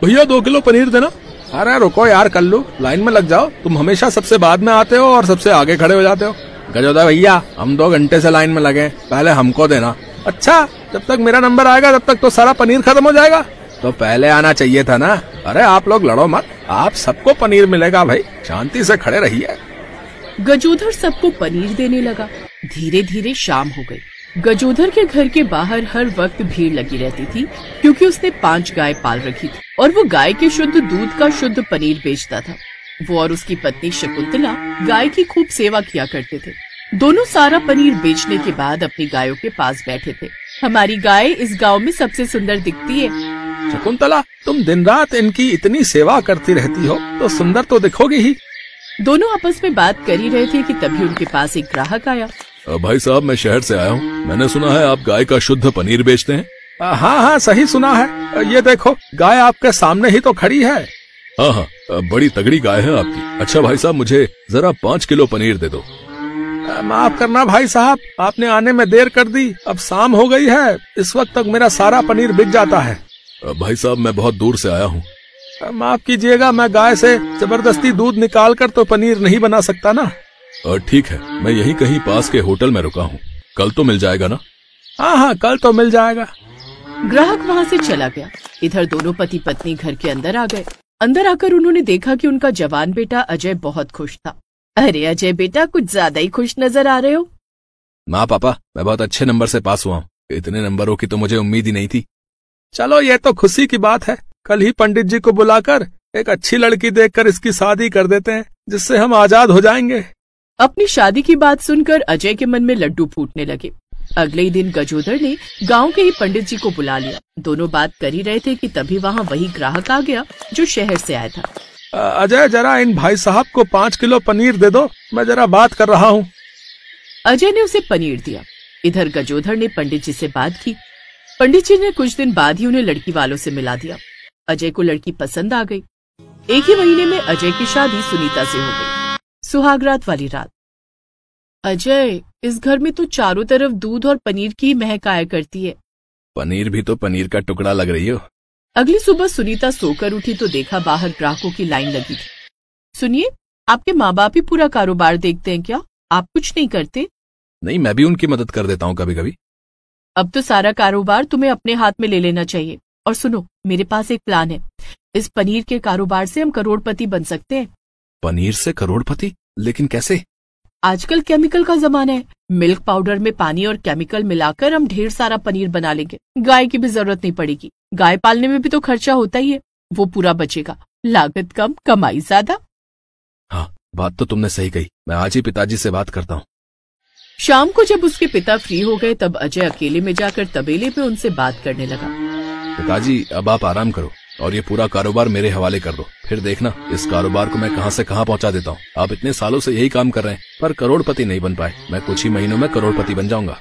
भैया 2 किलो पनीर देना। अरे रुको यार कल्लू, लाइन में लग जाओ, तुम हमेशा सबसे बाद में आते हो और सबसे आगे खड़े हो जाते हो। गजोदर भैया, हम 2 घंटे से लाइन में लगे, पहले हमको देना। अच्छा, जब तक मेरा नंबर आएगा तब तक तो सारा पनीर खत्म हो जाएगा, तो पहले आना चाहिए था ना। अरे आप लोग लड़ो मत, आप सबको पनीर मिलेगा भाई, शांति से खड़े रहिए। गजोधर सबको पनीर देने लगा। धीरे धीरे शाम हो गई। गजोधर के घर के बाहर हर वक्त भीड़ लगी रहती थी, क्योंकि उसने 5 गाय पाल रखी थी और वो गाय के शुद्ध दूध का शुद्ध पनीर बेचता था। वो और उसकी पत्नी शकुंतला गाय की खूब सेवा किया करते थे। दोनों सारा पनीर बेचने के बाद अपनी गायों के पास बैठे थे। हमारी गाय इस गांव में सबसे सुंदर दिखती है। शकुंतला, तुम दिन रात इनकी इतनी सेवा करती रहती हो तो सुंदर तो दिखोगी ही। दोनों आपस में बात कर ही रहे थे कि तभी उनके पास एक ग्राहक आया। भाई साहब, मैं शहर से आया हूँ, मैंने सुना है आप गाय का शुद्ध पनीर बेचते हैं। हाँ हाँ, सही सुना है। ये देखो, गाय आपके सामने ही तो खड़ी है। हाँ हाँ, बड़ी तगड़ी गाय है आपकी। अच्छा भाई साहब, मुझे जरा 5 किलो पनीर दे दो। माफ करना भाई साहब, आपने आने में देर कर दी, अब शाम हो गई है, इस वक्त तक मेरा सारा पनीर बिक जाता है। भाई साहब, मैं बहुत दूर से आया हूँ। माफ कीजिएगा, मैं गाय से जबरदस्ती दूध निकाल कर तो पनीर नहीं बना सकता ना। ठीक है, मैं यहीं कहीं पास के होटल में रुका हूँ, कल तो मिल जाएगा ना? हाँ हाँ, कल तो मिल जाएगा। ग्राहक वहाँ से चला गया। इधर दोनों पति पत्नी घर के अंदर आ गए। अंदर आकर उन्होंने देखा कि उनका जवान बेटा अजय बहुत खुश था। अरे अजय बेटा, कुछ ज्यादा ही खुश नजर आ रहे हो। माँ पापा, मैं बहुत अच्छे नंबर से पास हुआ हूँ, इतने नंबरों की तो मुझे उम्मीद ही नहीं थी। चलो, ये तो खुशी की बात है। कल ही पंडित जी को बुलाकर एक अच्छी लड़की देखकर इसकी शादी कर देते हैं, जिससे हम आजाद हो जाएंगे। अपनी शादी की बात सुनकर अजय के मन में लड्डू फूटने लगे। अगले ही दिन गजोधर ने गांव के ही पंडित जी को बुला लिया। दोनों बात कर ही रहे थे कि तभी वहाँ वही ग्राहक आ गया जो शहर से आया था। अजय, जरा इन भाई साहब को 5 किलो पनीर दे दो, मैं जरा बात कर रहा हूँ। अजय ने उसे पनीर दिया। इधर गजोधर ने पंडित जी से बात की। पंडित जी ने कुछ दिन बाद ही उन्हें लड़की वालों से मिला दिया। अजय को लड़की पसंद आ गई। एक ही महीने में अजय की शादी सुनीता से हो गई। सुहागरात वाली रात। अजय, इस घर में तो चारों तरफ दूध और पनीर की महक आया करती है। पनीर भी तो पनीर का टुकड़ा लग रही हो। अगली सुबह सुनीता सोकर उठी तो देखा बाहर ग्राहकों की लाइन लगी थी। सुनिए, आपके माँ बाप ही पूरा कारोबार देखते हैं क्या? आप कुछ नहीं करते? नहीं, मैं भी उनकी मदद कर देता हूँ कभी कभी। अब तो सारा कारोबार तुम्हें अपने हाथ में ले लेना चाहिए। और सुनो, मेरे पास एक प्लान है। इस पनीर के कारोबार से हम करोड़पति बन सकते हैं। पनीर से करोड़पति? लेकिन कैसे? आजकल केमिकल का जमाना है। मिल्क पाउडर में पानी और केमिकल मिलाकर हम ढेर सारा पनीर बना लेंगे। गाय की भी जरूरत नहीं पड़ेगी। गाय पालने में भी तो खर्चा होता ही है, वो पूरा बचेगा। लागत कम, कमाई ज्यादा। हाँ, बात तो तुमने सही कही। मैं आज ही पिताजी से बात करता हूँ। शाम को जब उसके पिता फ्री हो गए तब अजय अकेले में जाकर तबेले में उनसे बात करने लगा। पिताजी, अब आप आराम करो और ये पूरा कारोबार मेरे हवाले कर दो। फिर देखना, इस कारोबार को मैं कहां से कहां पहुंचा देता हूँ। आप इतने सालों से यही काम कर रहे हैं, पर करोड़पति नहीं बन पाए। मैं कुछ ही महीनों में करोड़पति बन जाऊंगा।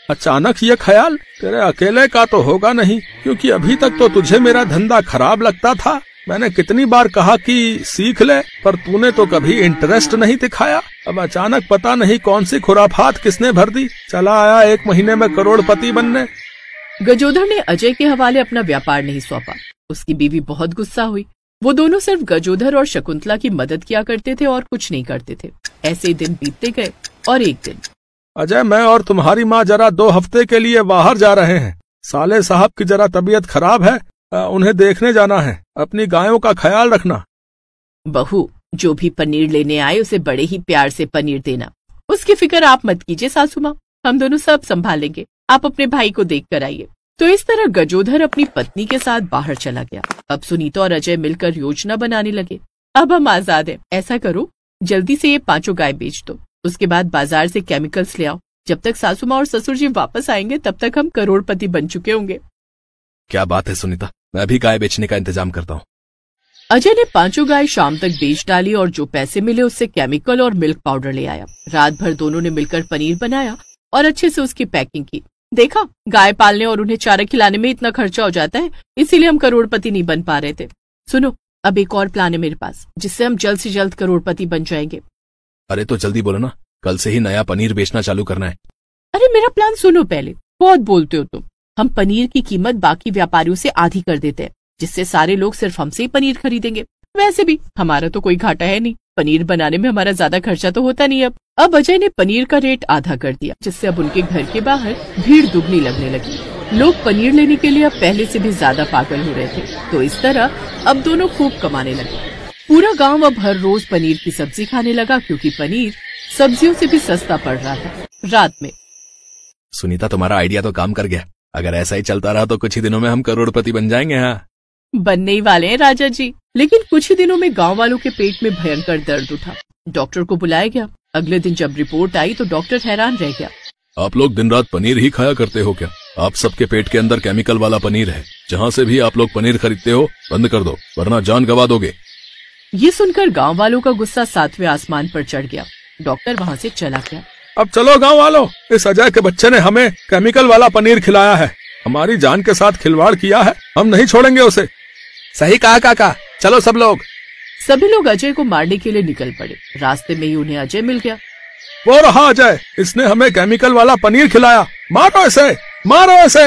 अचानक ये ख्याल तेरे अकेले का तो होगा नहीं, क्योंकि अभी तक तो तुझे मेरा धंधा खराब लगता था। मैंने कितनी बार कहा कि सीख ले, पर तूने तो कभी इंटरेस्ट नहीं दिखाया। अब अचानक पता नहीं कौन सी खुराफात किसने भर दी, चला आया 1 महीने में करोड़पति बनने। गजोधर ने अजय के हवाले अपना व्यापार नहीं सौंपा। उसकी बीवी बहुत गुस्सा हुई। वो दोनों सिर्फ गजोधर और शकुंतला की मदद किया करते थे और कुछ नहीं करते थे। ऐसे दिन बीतते गए और एक दिन, अजय, मैं और तुम्हारी माँ जरा 2 हफ्ते के लिए बाहर जा रहे हैं। साले साहब की जरा तबीयत खराब है, उन्हें देखने जाना है। अपनी गायों का ख्याल रखना। बहू, जो भी पनीर लेने आए उसे बड़े ही प्यार से पनीर देना। उसकी फिक्र आप मत कीजिए सासू माँ, हम दोनों सब संभालेंगे। आप अपने भाई को देख कर आइए। तो इस तरह गजोधर अपनी पत्नी के साथ बाहर चला गया। अब सुनीता और अजय मिलकर योजना बनाने लगे। अब हम आजाद हैं। ऐसा करो, जल्दी से ये 5 गाय बेच दो। उसके बाद बाजार से केमिकल्स ले आओ। जब तक सासू माँ और ससुर जी वापस आएंगे तब तक हम करोड़पति बन चुके होंगे। क्या बात है सुनीता, मैं अभी गाय बेचने का इंतजाम करता हूँ। अजय ने 5 गाय शाम तक बेच डाली और जो पैसे मिले उससे केमिकल और मिल्क पाउडर ले आया। रात भर दोनों ने मिलकर पनीर बनाया और अच्छे से उसकी पैकिंग की। देखा, गाय पालने और उन्हें चारा खिलाने में इतना खर्चा हो जाता है, इसीलिए हम करोड़पति नहीं बन पा रहे थे। सुनो, अब एक और प्लान है मेरे पास, जिससे हम जल्द से जल्द करोड़पति बन जाएंगे। अरे तो जल्दी बोलो ना, कल से ही नया पनीर बेचना चालू करना है। अरे मेरा प्लान सुनो पहले, बहुत बोलते हो तुम। हम पनीर की कीमत बाकी व्यापारियों से आधी कर देते हैं। जिससे सारे लोग सिर्फ हमसे ही पनीर खरीदेंगे। वैसे भी हमारा तो कोई घाटा है नहीं, पनीर बनाने में हमारा ज्यादा खर्चा तो होता नहीं। अब अजय ने पनीर का रेट आधा कर दिया, जिससे अब उनके घर के बाहर भीड़ दुगनी लगने लगी। लोग पनीर लेने के लिए अब पहले से भी ज्यादा पागल हो रहे थे। तो इस तरह अब दोनों खूब कमाने लगे। पूरा गांव अब हर रोज पनीर की सब्जी खाने लगा, क्योंकि पनीर सब्जियों से भी सस्ता पड़ रहा था। रात में सुनीता, तुम्हारा आइडिया तो काम कर गया। अगर ऐसा ही चलता रहा तो कुछ ही दिनों में हम करोड़पति बन जाएंगे। हाँ, बनने ही वाले हैं राजा जी। लेकिन कुछ ही दिनों में गांव वालों के पेट में भयंकर दर्द उठा। डॉक्टर को बुलाया गया। अगले दिन जब रिपोर्ट आई तो डॉक्टर हैरान रह गया। आप लोग दिन रात पनीर ही खाया करते हो क्या? आप सबके पेट के अंदर केमिकल वाला पनीर है। जहाँ से भी आप लोग पनीर खरीदते हो बंद कर दो, वरना जान गवा दोगे। ये सुनकर गांव वालों का गुस्सा 7वें आसमान पर चढ़ गया। डॉक्टर वहाँ से चला गया। अब चलो गांव वालों, इस अजय के बच्चे ने हमें केमिकल वाला पनीर खिलाया है, हमारी जान के साथ खिलवाड़ किया है, हम नहीं छोड़ेंगे उसे। सही कहा काका, चलो सब लोग। सभी लोग अजय को मारने के लिए निकल पड़े। रास्ते में ही उन्हें अजय मिल गया। वो रहा अजय, इसने हमें केमिकल वाला पनीर खिलाया, मारो इसे, मारो इसे।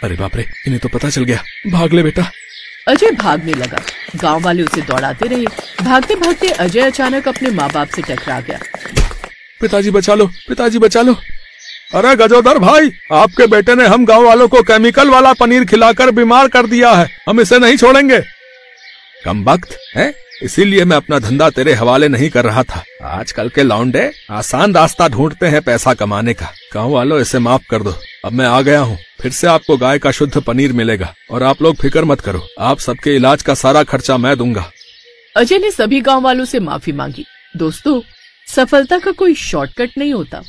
अरे बाप रे, इन्हें तो पता चल गया। भाग ले बेटा। अजय भागने लगा। गांव वाले उसे दौड़ाते रहे। भागते भागते अजय अचानक अपने माँ बाप से टकरा गया। पिताजी बचा लो, पिताजी बचा लो। अरे गजोदर भाई, आपके बेटे ने हम गांव वालों को केमिकल वाला पनीर खिलाकर बीमार कर दिया है, हम इसे नहीं छोड़ेंगे। कम वक्त है, इसीलिए मैं अपना धंधा तेरे हवाले नहीं कर रहा था। आजकल के लौंडे आसान रास्ता ढूंढते हैं पैसा कमाने का। गांव वालों, इसे माफ कर दो। अब मैं आ गया हूँ, फिर से आपको गाय का शुद्ध पनीर मिलेगा। और आप लोग फिक्र मत करो, आप सबके इलाज का सारा खर्चा मैं दूंगा। अजय ने सभी गांव वालों से माफी मांगी। दोस्तों, सफलता का कोई शॉर्टकट नहीं होता।